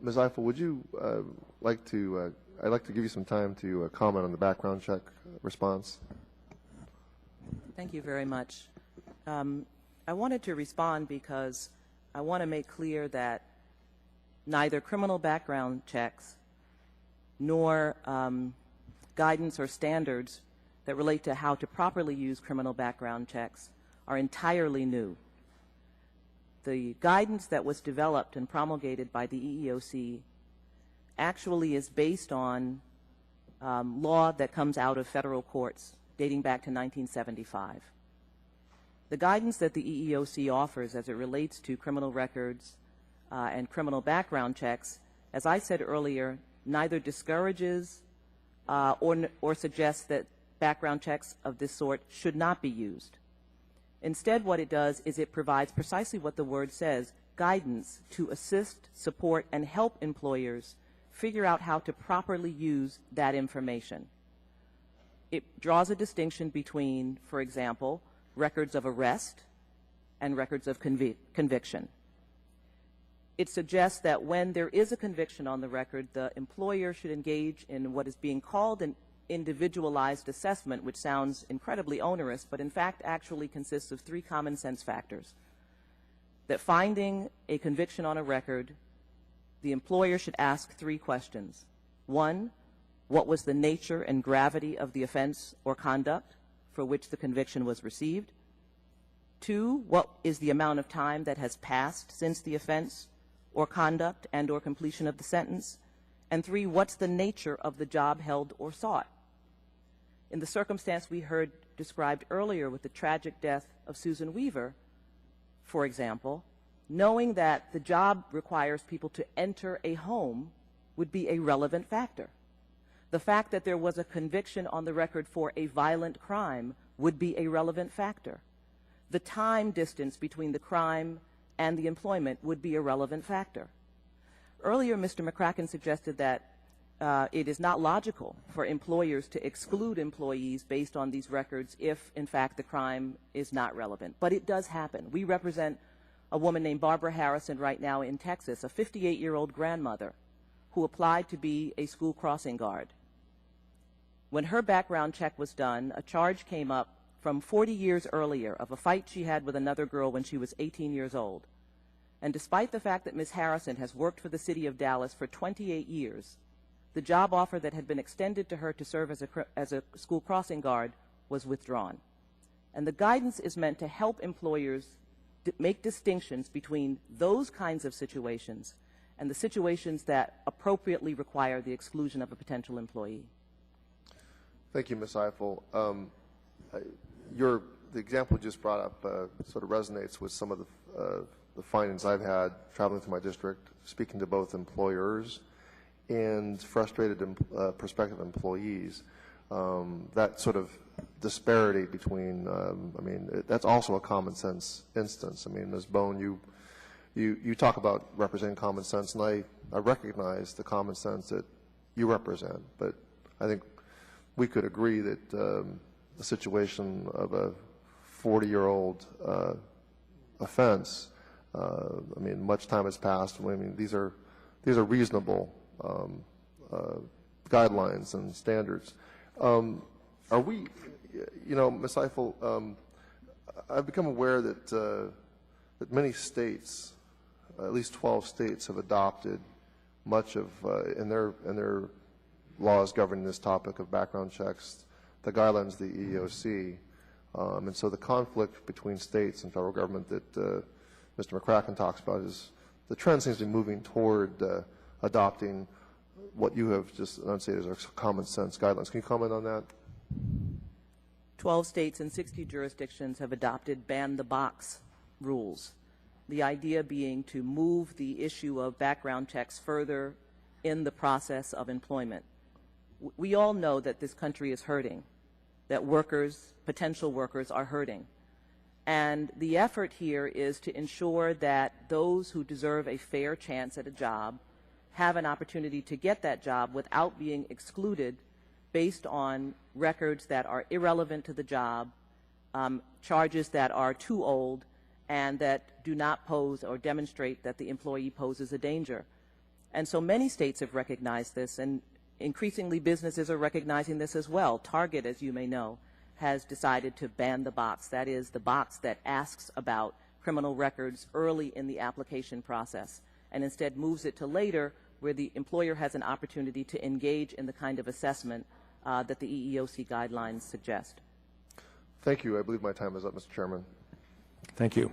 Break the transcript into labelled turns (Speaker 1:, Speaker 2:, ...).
Speaker 1: Ms. Ifill, would you like to, I'd like to give you some time to comment on the background check response.
Speaker 2: Thank you very much. I wanted to respond because I want to make clear that neither criminal background checks nor guidance or standards that relate to how to properly use criminal background checks are entirely new. The guidance that was developed and promulgated by the EEOC actually is based on law that comes out of federal courts dating back to 1975. The guidance that the EEOC offers as it relates to criminal records and criminal background checks, as I said earlier, neither discourages or suggests that background checks of this sort should not be used. Instead, what it does is it provides precisely what the word says, guidance to assist, support, and help employers figure out how to properly use that information. It draws a distinction between, for example, records of arrest and records of conviction. It suggests that when there is a conviction on the record, the employer should engage in what is being called an individualized assessment, which sounds incredibly onerous, but in fact actually consists of 3 common sense factors. That finding a conviction on a record, the employer should ask 3 questions. 1, what was the nature and gravity of the offense or conduct for which the conviction was received? 2, what is the amount of time that has passed since the offense or conduct and or completion of the sentence? And 3, what's the nature of the job held or sought? In the circumstance we heard described earlier with the tragic death of Susan Weaver, for example, knowing that the job requires people to enter a home would be a relevant factor. The fact that there was a conviction on the record for a violent crime would be a relevant factor. The time distance between the crime and the employment would be a relevant factor. Earlier, Mr. McCracken suggested that it is not logical for employers to exclude employees based on these records if, in fact, the crime is not relevant. But it does happen. We represent a woman named Barbara Harrison right now in Texas, a 58-year-old grandmother who applied to be a school crossing guard. When her background check was done, a charge came up from 40 years earlier of a fight she had with another girl when she was 18 years old. And despite the fact that Ms. Harrison has worked for the city of Dallas for 28 years, the job offer that had been extended to her to serve as a school crossing guard was withdrawn. And the guidance is meant to help employers make distinctions between those kinds of situations and the situations that appropriately require the exclusion of a potential employee.
Speaker 1: Thank you, Ms. Ifill. The example you just brought up sort of resonates with some of the findings I've had traveling through my district, speaking to both employers and frustrated prospective employees. That sort of disparity between, I mean, that's also a common sense instance. I mean, Ms. Bone, you talk about representing common sense, and I recognize the common sense that you represent, but I think we could agree that the situation of a 40-year-old offense, I mean, much time has passed. I mean, these are reasonable guidelines and standards. Are we, you know, Ms. Ifill, I've become aware that that many states, at least 12 states, have adopted much of in their laws governing this topic of background checks, the guidelines of the EEOC, and so the conflict between states and federal government that Mr. McCracken talks about is the trend seems to be moving toward adopting what you have just enunciated as common sense guidelines. Can you comment on that?
Speaker 2: 12 states and 60 jurisdictions have adopted ban-the-box rules, the idea being to move the issue of background checks further in the process of employment. We all know that this country is hurting, that workers, potential workers, are hurting. And the effort here is to ensure that those who deserve a fair chance at a job have an opportunity to get that job without being excluded based on records that are irrelevant to the job, charges that are too old, and that do not pose or demonstrate that the employee poses a danger. And so many states have recognized this, and increasingly businesses are recognizing this as well. Target, as you may know, has decided to ban the box. That is, the box that asks about criminal records early in the application process, and instead moves it to later, where the employer has an opportunity to engage in the kind of assessment that the EEOC guidelines suggest.
Speaker 1: Thank you. I believe my time is up, Mr. Chairman.
Speaker 3: Thank you.